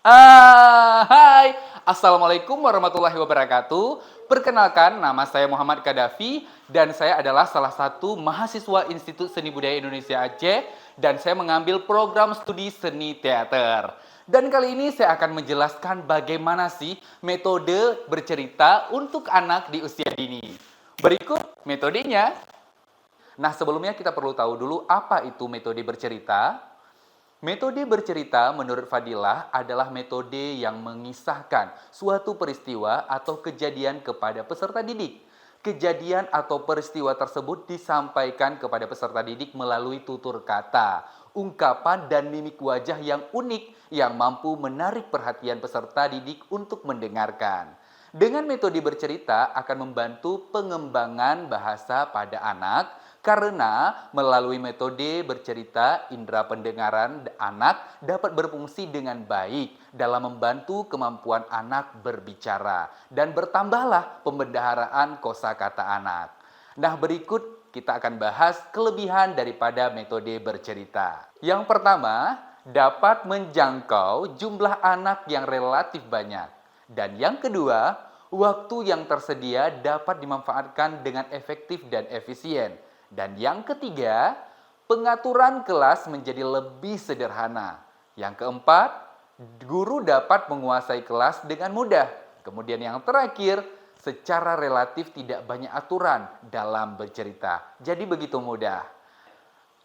Hai, Assalamualaikum warahmatullahi wabarakatuh. Perkenalkan, nama saya Muhammad Kadafi dan saya adalah salah satu mahasiswa Institut Seni Budaya Indonesia Aceh dan saya mengambil program studi seni teater. Dan kali ini saya akan menjelaskan bagaimana sih metode bercerita untuk anak di usia dini. Berikut metodenya. Nah, sebelumnya kita perlu tahu dulu apa itu metode bercerita. Metode bercerita menurut Fadilah adalah metode yang mengisahkan suatu peristiwa atau kejadian kepada peserta didik. Kejadian atau peristiwa tersebut disampaikan kepada peserta didik melalui tutur kata, ungkapan dan mimik wajah yang unik yang mampu menarik perhatian peserta didik untuk mendengarkan. Dengan metode bercerita akan membantu pengembangan bahasa pada anak karena melalui metode bercerita indera pendengaran anak dapat berfungsi dengan baik dalam membantu kemampuan anak berbicara dan bertambahlah pembendaharaan kosakata anak. Nah, berikut kita akan bahas kelebihan daripada metode bercerita. Yang pertama, dapat menjangkau jumlah anak yang relatif banyak. Dan yang kedua, waktu yang tersedia dapat dimanfaatkan dengan efektif dan efisien. Dan yang ketiga, pengaturan kelas menjadi lebih sederhana. Yang keempat, guru dapat menguasai kelas dengan mudah. Kemudian yang terakhir, secara relatif tidak banyak aturan dalam bercerita. Jadi begitu mudah.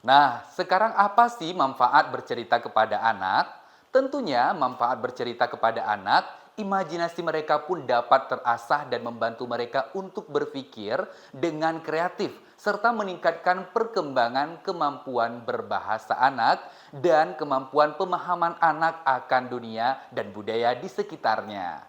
Nah, sekarang apa sih manfaat bercerita kepada anak? Tentunya manfaat bercerita kepada anak, imajinasi mereka pun dapat terasah dan membantu mereka untuk berpikir dengan kreatif, serta meningkatkan perkembangan kemampuan berbahasa anak dan kemampuan pemahaman anak akan dunia dan budaya di sekitarnya.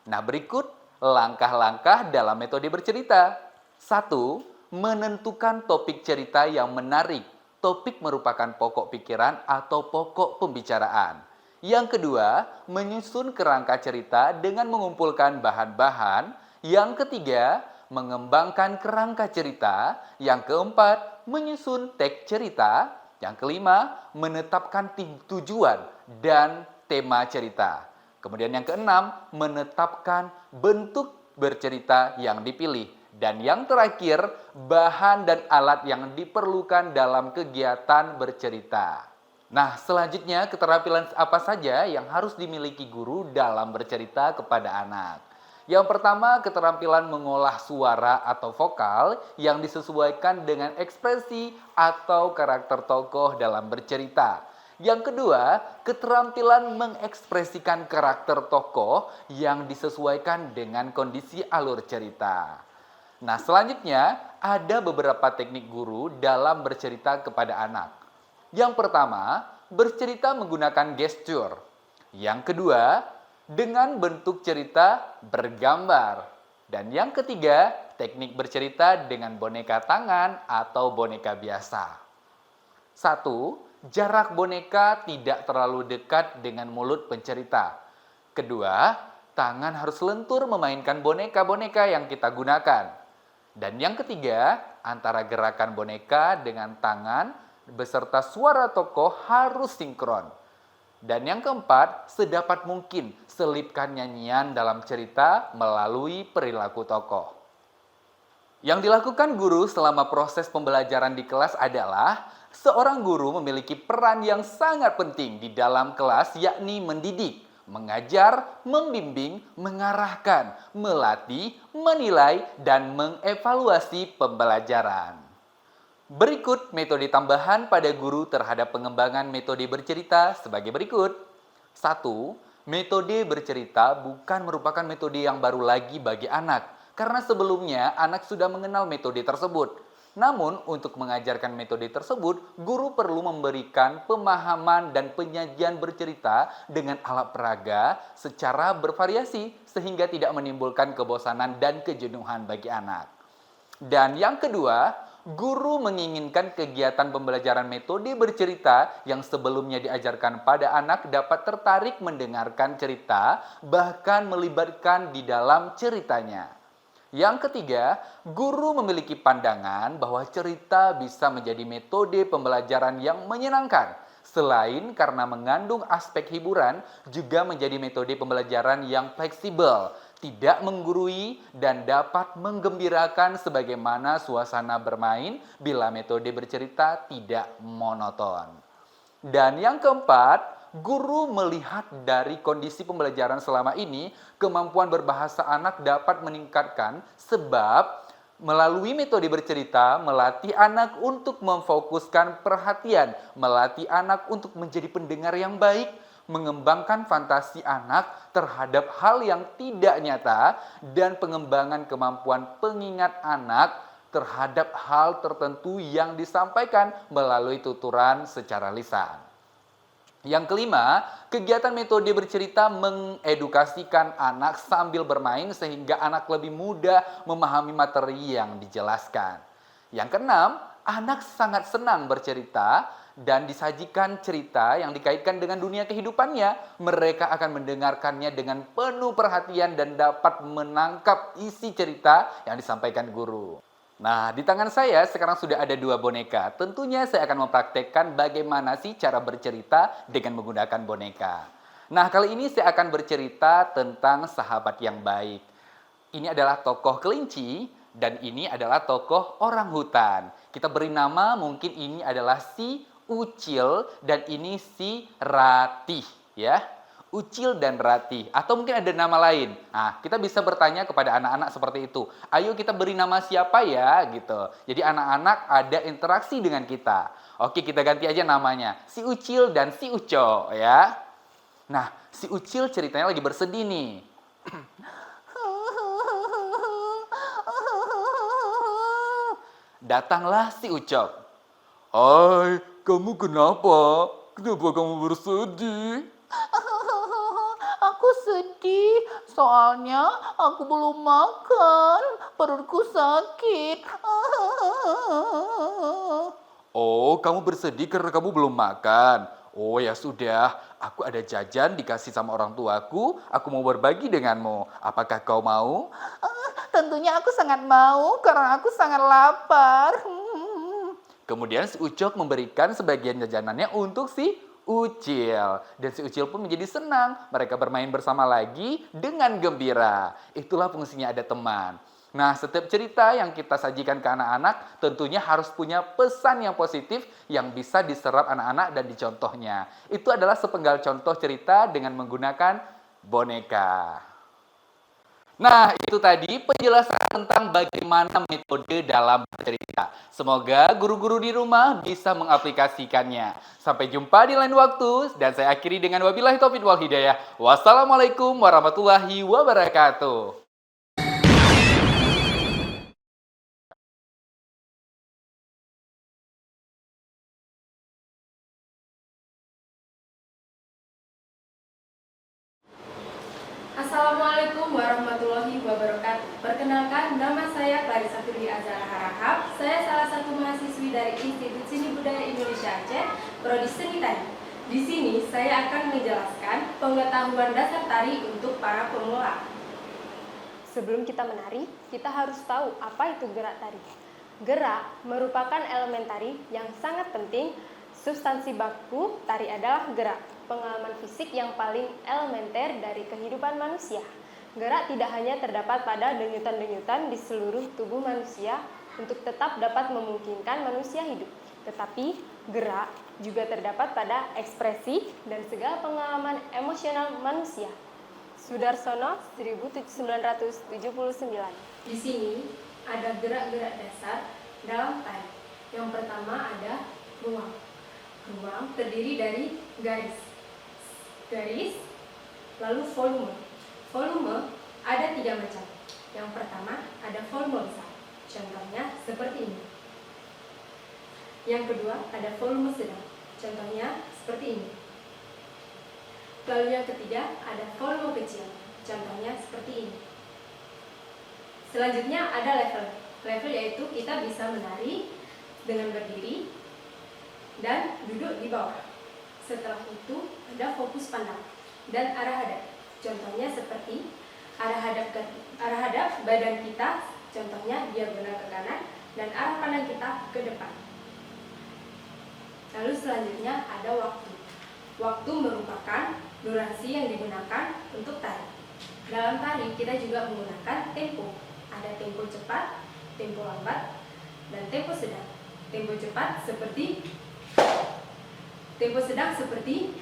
Nah, berikut langkah-langkah dalam metode bercerita. 1. Menentukan topik cerita yang menarik. Topik merupakan pokok pikiran atau pokok pembicaraan. Yang kedua, menyusun kerangka cerita dengan mengumpulkan bahan-bahan. Yang ketiga, mengembangkan kerangka cerita. Yang keempat, menyusun teks cerita. Yang kelima, menetapkan tujuan dan tema cerita. Kemudian yang keenam, menetapkan bentuk bercerita yang dipilih. Dan yang terakhir, bahan dan alat yang diperlukan dalam kegiatan bercerita. Nah, selanjutnya keterampilan apa saja yang harus dimiliki guru dalam bercerita kepada anak? Yang pertama, keterampilan mengolah suara atau vokal yang disesuaikan dengan ekspresi atau karakter tokoh dalam bercerita. Yang kedua, keterampilan mengekspresikan karakter tokoh yang disesuaikan dengan kondisi alur cerita. Nah, selanjutnya ada beberapa teknik guru dalam bercerita kepada anak. Yang pertama, bercerita menggunakan gestur. Yang kedua, dengan bentuk cerita bergambar. Dan yang ketiga, teknik bercerita dengan boneka tangan atau boneka biasa. 1. Jarak boneka tidak terlalu dekat dengan mulut pencerita. Kedua, tangan harus lentur memainkan boneka-boneka yang kita gunakan. Dan yang ketiga, antara gerakan boneka dengan tangan beserta suara tokoh harus sinkron. Dan yang keempat, sedapat mungkin selipkan nyanyian dalam cerita melalui perilaku tokoh. Yang dilakukan guru selama proses pembelajaran di kelas adalah seorang guru memiliki peran yang sangat penting di dalam kelas, yakni mendidik, mengajar, membimbing, mengarahkan, melatih, menilai, dan mengevaluasi pembelajaran. Berikut metode tambahan pada guru terhadap pengembangan metode bercerita sebagai berikut. 1. Metode bercerita bukan merupakan metode yang baru lagi bagi anak, karena sebelumnya anak sudah mengenal metode tersebut. Namun, untuk mengajarkan metode tersebut, guru perlu memberikan pemahaman dan penyajian bercerita dengan alat peraga secara bervariasi sehingga tidak menimbulkan kebosanan dan kejenuhan bagi anak. Dan yang kedua, guru menginginkan kegiatan pembelajaran metode bercerita yang sebelumnya diajarkan pada anak dapat tertarik mendengarkan cerita, bahkan melibatkan di dalam ceritanya. Yang ketiga, guru memiliki pandangan bahwa cerita bisa menjadi metode pembelajaran yang menyenangkan Selain karena mengandung aspek hiburan, juga menjadi metode pembelajaran yang fleksibel, tidak menggurui, dan dapat menggembirakan sebagaimana suasana bermain bila metode bercerita tidak monoton. Dan yang keempat, guru melihat dari kondisi pembelajaran selama ini, kemampuan berbahasa anak dapat meningkatkan sebab melalui metode bercerita, melatih anak untuk memfokuskan perhatian, melatih anak untuk menjadi pendengar yang baik, mengembangkan fantasi anak terhadap hal yang tidak nyata, dan pengembangan kemampuan pengingat anak terhadap hal tertentu yang disampaikan melalui tuturan secara lisan. Yang kelima, kegiatan metode bercerita mengedukasikan anak sambil bermain sehingga anak lebih mudah memahami materi yang dijelaskan. Yang keenam, anak sangat senang bercerita dan disajikan cerita yang dikaitkan dengan dunia kehidupannya. Mereka akan mendengarkannya dengan penuh perhatian dan dapat menangkap isi cerita yang disampaikan guru. Nah, di tangan saya sekarang sudah ada 2 boneka. Tentunya saya akan mempraktekkan bagaimana sih cara bercerita dengan menggunakan boneka. Nah, kali ini saya akan bercerita tentang sahabat yang baik. Ini adalah tokoh kelinci dan ini adalah tokoh orang hutan. Kita beri nama, mungkin ini adalah si Ucil dan ini si Ratih, ya. Ucil dan Ratih, atau mungkin ada nama lain. Nah, kita bisa bertanya kepada anak-anak seperti itu. Ayo kita beri nama siapa ya, gitu. Jadi anak-anak ada interaksi dengan kita. Oke, kita ganti aja namanya. Si Ucil dan si Uco, ya. Nah, si Ucil ceritanya lagi bersedih nih. Datanglah si Ucok. Hai, kamu kenapa? Kenapa kamu bersedih? Aku sedih, soalnya aku belum makan, perutku sakit. Oh, kamu bersedih karena kamu belum makan. Oh ya sudah, aku ada jajan dikasih sama orang tuaku, aku mau berbagi denganmu. Apakah kau mau? Tentunya aku sangat mau karena aku sangat lapar. Kemudian si Ucok memberikan sebagian jajanannya untuk si Ucil. Dan si Ucil pun menjadi senang. Mereka bermain bersama lagi dengan gembira. Itulah fungsinya ada teman. Nah, setiap cerita yang kita sajikan ke anak-anak tentunya harus punya pesan yang positif yang bisa diserap anak-anak dan dicontohnya. Itu adalah sepenggal contoh cerita dengan menggunakan boneka. Nah, itu tadi penjelasan tentang bagaimana metode dalam bercerita. Semoga guru-guru di rumah bisa mengaplikasikannya. Sampai jumpa di lain waktu, dan saya akhiri dengan wabillahi taufiq wal hidayah. Wassalamualaikum warahmatullahi wabarakatuh. Assalamualaikum warahmatullahi wabarakatuh. Perkenalkan, nama saya Clarissa Firly Azhara Harahap. Saya salah satu mahasiswi dari Institut Seni Budaya Indonesia Aceh, Prodi Seni Tari. Di sini saya akan menjelaskan pengetahuan dasar tari untuk para pemula. Sebelum kita menari, kita harus tahu apa itu gerak tari. Gerak merupakan elemen tari yang sangat penting. Substansi baku tari adalah gerak, pengalaman fisik yang paling elementer dari kehidupan manusia. Gerak tidak hanya terdapat pada denyutan-denyutan di seluruh tubuh manusia untuk tetap dapat memungkinkan manusia hidup, tetapi gerak juga terdapat pada ekspresi dan segala pengalaman emosional manusia. Sudarsono 1979. Di sini ada gerak-gerak dasar dalam tari. Yang pertama ada ruang. Ruang terdiri dari garis, lalu volume. Volume ada 3 macam. Yang pertama ada volume besar, contohnya seperti ini. Yang kedua ada volume sedang, contohnya seperti ini. Lalu yang ketiga ada volume kecil, contohnya seperti ini. Selanjutnya ada level. Level yaitu kita bisa menari dengan berdiri dan duduk di bawah. Setelah itu ada fokus pandang dan arah hadap. Contohnya seperti arah hadap badan kita, contohnya diagonal ke kanan, dan arah pandang kita ke depan. Lalu selanjutnya ada waktu. Waktu merupakan durasi yang digunakan untuk tari. Dalam tari kita juga menggunakan tempo. Ada tempo cepat, tempo lambat, dan tempo sedang. Tempo cepat seperti, tempo sedang seperti,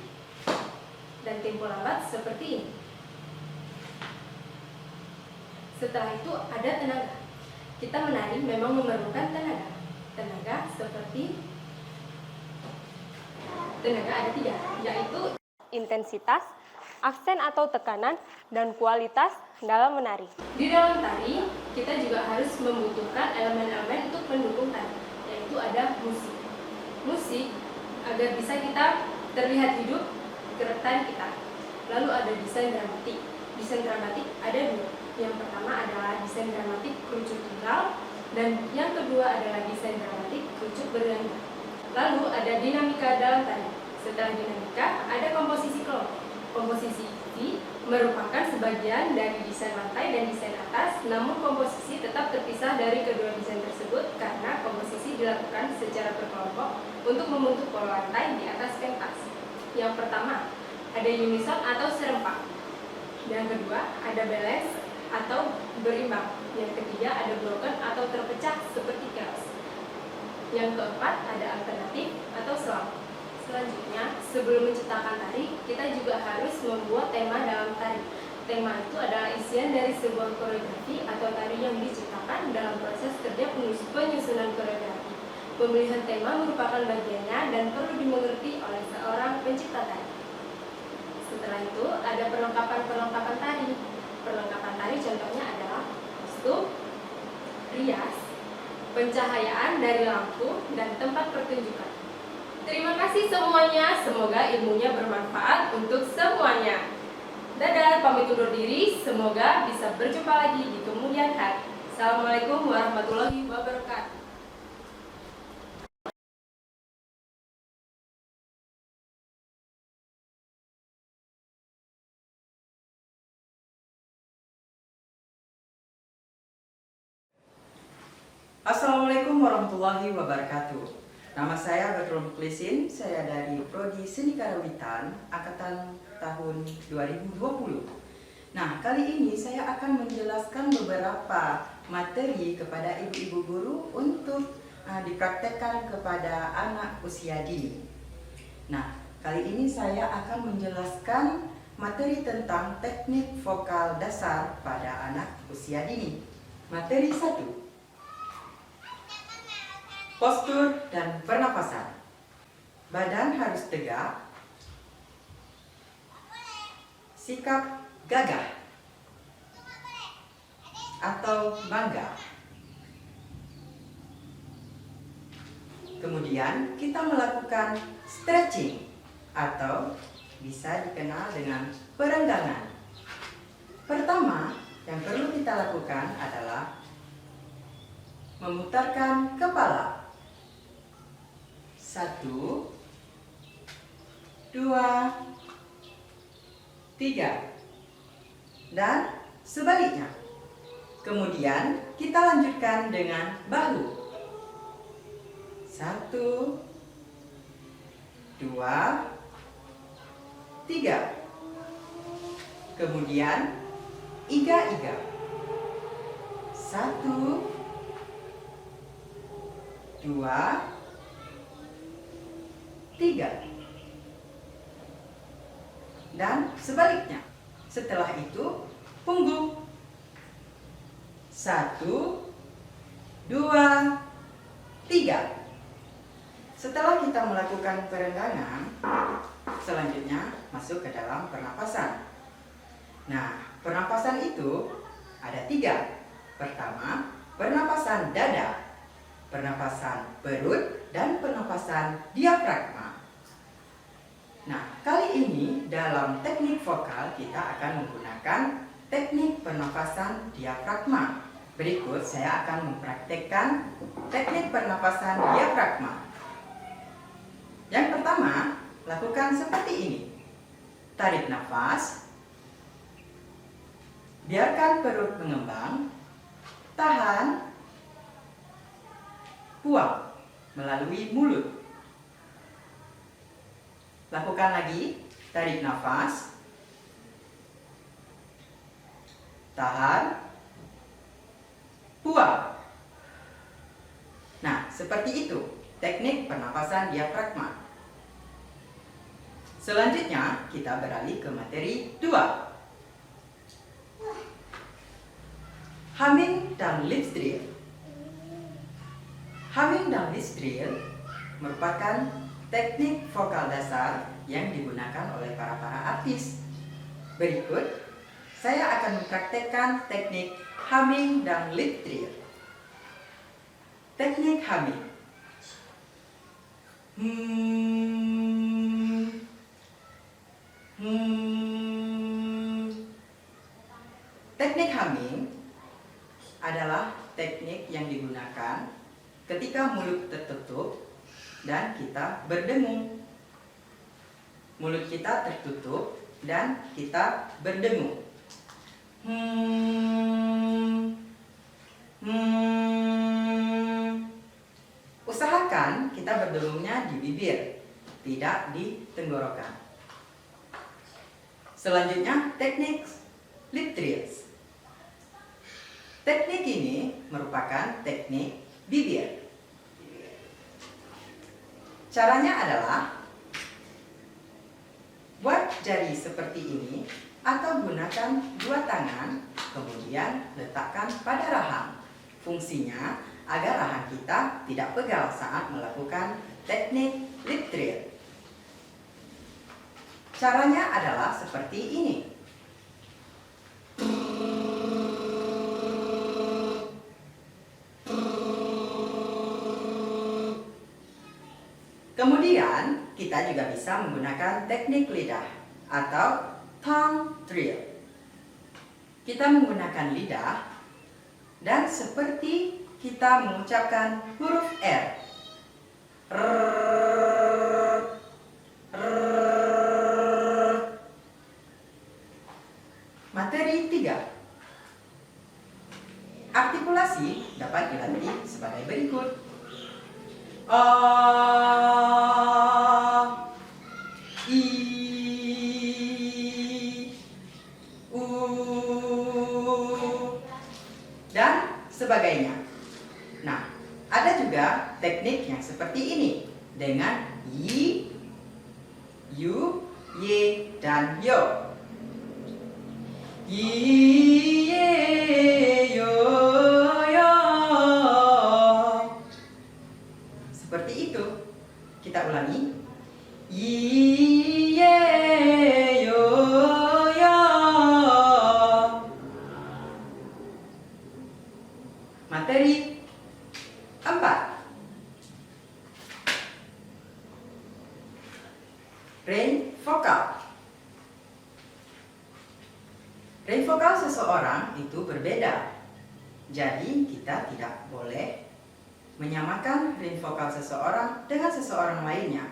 dan tempo lambat seperti ini. Setelah itu ada tenaga. Kita menari memang memerlukan tenaga. Tenaga seperti, tenaga ada 3, yaitu Intensitas, aksen atau tekanan, dan kualitas dalam menari. di dalam tari kita juga harus membutuhkan elemen-elemen untuk mendukung tari, yaitu ada musik. Musik agar bisa kita terlihat hidup gerak tari kita. Lalu ada desain dramatik. Desain dramatik ada 2. Yang pertama adalah desain dramatik kerucut tunggal, dan yang kedua adalah desain dramatik kerucut berganda. Lalu ada dinamika dalam tari. Setelah dinamika, ada komposisi kelompok. Komposisi ini merupakan sebagian dari desain lantai dan desain atas, namun komposisi tetap terpisah dari kedua desain tersebut karena komposisi dilakukan secara berkelompok untuk membentuk pola lantai di atas pentas. Yang pertama, ada unison atau serempak. Yang kedua, ada balance atau berimbang. Yang ketiga, ada broken atau terpecah seperti chaos. Yang keempat, ada alternatif atau slam. Selanjutnya, sebelum menciptakan tari, kita juga harus membuat tema dalam tari. Tema itu adalah isian dari sebuah koreografi atau tari yang diciptakan dalam proses kerja penyusunan koreografi. Pemilihan tema merupakan bagiannya dan perlu dimengerti oleh seorang pencipta tari. Setelah itu, ada perlengkapan tari. Perlengkapan tari contohnya adalah kostum, rias, pencahayaan dari lampu, dan tempat pertunjukan. Terima kasih semuanya, semoga ilmunya bermanfaat untuk semuanya. Dadah, pamit undur diri, semoga bisa berjumpa lagi di kemudian hari. Assalamualaikum warahmatullahi wabarakatuh. Assalamualaikum warahmatullahi wabarakatuh. Nama saya Badrul Muklisin, saya dari Prodi Seni Karawitan, angkatan tahun 2020. Nah, kali ini saya akan menjelaskan beberapa materi kepada ibu-ibu guru untuk dipraktekkan kepada anak usia dini. Nah, kali ini saya akan menjelaskan materi tentang teknik vokal dasar pada anak usia dini. Materi 1. Postur dan pernapasan. Badan harus tegak. Sikap gagah atau bangga. Kemudian kita melakukan stretching atau bisa dikenal dengan perenggangan. Pertama yang perlu kita lakukan adalah memutarkan kepala. 1, 2, 3, dan sebaliknya. Kemudian kita lanjutkan dengan bahu. 1, 2, 3. Kemudian iga-iga. 1, 2, 3. Dan sebaliknya. Setelah itu punggung. 1, 2, 3. Setelah kita melakukan perenggangan, selanjutnya masuk ke dalam pernapasan. Nah, pernapasan itu ada 3. Pertama, pernapasan dada, pernapasan perut, dan pernapasan diafragma. Nah, kali ini dalam teknik vokal kita akan menggunakan teknik pernapasan diafragma. Berikut saya akan mempraktekkan teknik pernapasan diafragma. Yang pertama, lakukan seperti ini. Tarik nafas. Biarkan perut mengembang. Tahan. Buang melalui mulut. Lakukan lagi. Tarik nafas. Tahan. Buang. Nah, seperti itu teknik pernapasan diafragma. Selanjutnya, kita beralih ke materi 2. Humming dan lip drill. Humming dan lip drill merupakan teknik vokal dasar yang digunakan oleh para artis. Berikut, saya akan mempraktekkan teknik humming dan lip drill. Teknik humming. Teknik humming adalah teknik yang digunakan ketika mulut tertutup dan kita berdengung. Mulut kita tertutup dan kita berdengung. Usahakan kita berdengungnya di bibir, tidak di tenggorokan. Selanjutnya, teknik lip drills. Teknik ini merupakan teknik bibir. Caranya adalah buat jari seperti ini atau gunakan 2 tangan, kemudian letakkan pada rahang. Fungsinya agar rahang kita tidak pegal saat melakukan teknik lip drill. Caranya adalah seperti ini. Kemudian, kita juga bisa menggunakan teknik lidah atau tongue drill. Kita menggunakan lidah dan seperti kita mengucapkan huruf R. Materi 3. Artikulasi dapat dilatih sebagai berikut. A, I, U, dan sebagainya. Nah, ada juga teknik yang seperti ini dengan Y, U, Y, dan Yo. Y, Yo, Yo. Seperti itu. Kita ulangi. Y, Yo, Yo. Materi 4. Range vokal. Range vokal seseorang itu berbeda. Jadi kita tidak boleh menyamakan range vokal seseorang dengan seseorang lainnya.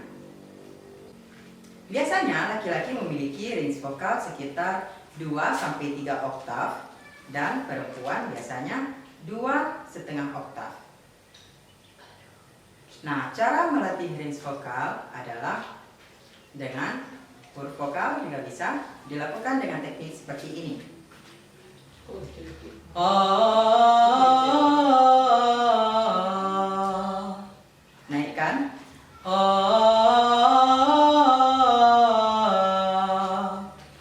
Biasanya laki-laki memiliki range vokal sekitar 2-3 oktav dan perempuan biasanya 2,5 oktav. Nah, cara melatih range vokal adalah dengan huruf vokal juga bisa dilakukan dengan teknik seperti ini. Naikkan.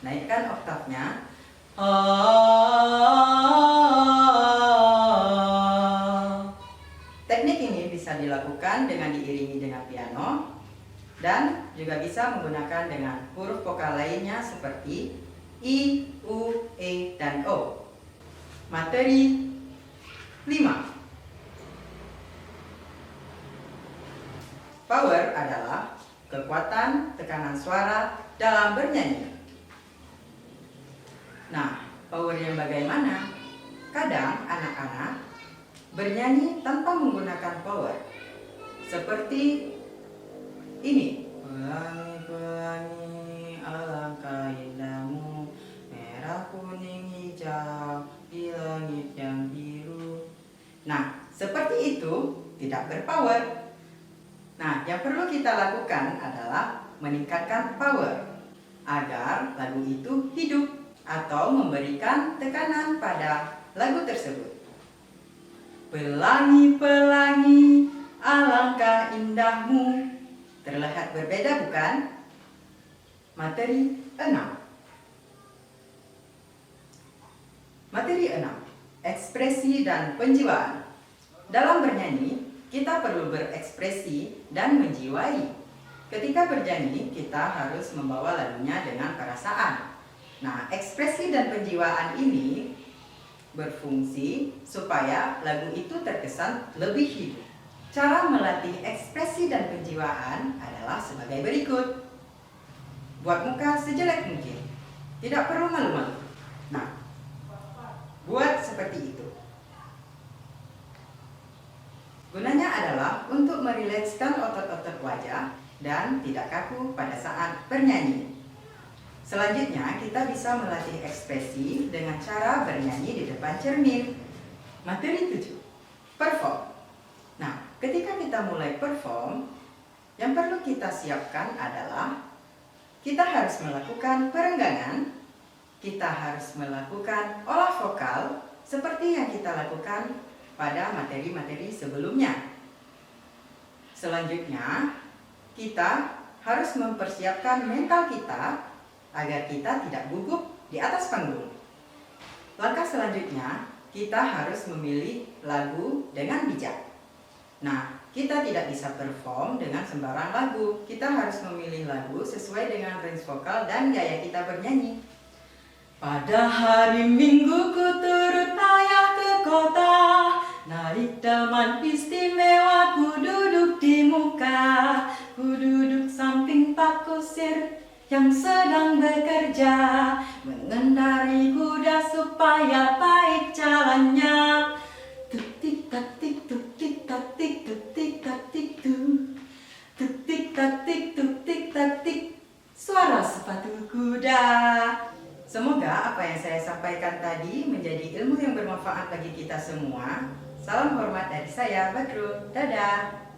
Naikkan oktavnya. Teknik ini bisa dilakukan dengan diiringi dengan piano dan juga bisa menggunakan dengan huruf vokal lainnya seperti I, U, E, dan O. Materi 5. Power adalah kekuatan tekanan suara dalam bernyanyi. Nah, power yang bagaimana? Kadang anak-anak bernyanyi tanpa menggunakan power. Seperti ini. Pelangi-pelangi alangkah indahmu, merah kuning hijau di langit yang biru. Nah, seperti itu tidak berpower. Nah, yang perlu kita lakukan adalah meningkatkan power agar lagu itu hidup atau memberikan tekanan pada lagu tersebut. Pelangi-pelangi, alangkah indahmu. Terlihat berbeda bukan? Materi 6. Materi 6. Ekspresi dan penjiwaan. Dalam bernyanyi, kita perlu berekspresi dan menjiwai. Ketika bernyanyi, kita harus membawa lagunya dengan perasaan. Nah, ekspresi dan penjiwaan ini berfungsi supaya lagu itu terkesan lebih hidup. Cara melatih ekspresi dan penjiwaan adalah sebagai berikut. Buat muka sejelek mungkin. Tidak perlu malu-malu. Nah, buat seperti itu. Gunanya adalah untuk merilekskan otot-otot wajah dan tidak kaku pada saat bernyanyi. Selanjutnya, kita bisa melatih ekspresi dengan cara bernyanyi di depan cermin. Materi 7. Perform. Nah, ketika kita mulai perform, yang perlu kita siapkan adalah kita harus melakukan perenggangan, kita harus melakukan olah vokal seperti yang kita lakukan pada materi-materi sebelumnya. Selanjutnya, kita harus mempersiapkan mental kita agar kita tidak gugup di atas panggung. Langkah selanjutnya, kita harus memilih lagu dengan bijak. Nah, kita tidak bisa perform dengan sembarang lagu. Kita harus memilih lagu sesuai dengan range vokal dan gaya kita bernyanyi. Pada hari Minggu ku turut ayah ke kota, naik teman istimewa ku duduk di muka, ku duduk samping Pak Kusir yang sedang bekerja, mengendari kuda supaya baik jalannya. Tuk tik tak tik tuk tik tak tik tuk tik tak tik tuk, tuk tik tak tik tuk tik tak tik, suara sepatu kuda. Semoga apa yang saya sampaikan tadi menjadi ilmu yang bermanfaat bagi kita semua. Salam hormat dari saya, Badrul. Dadah.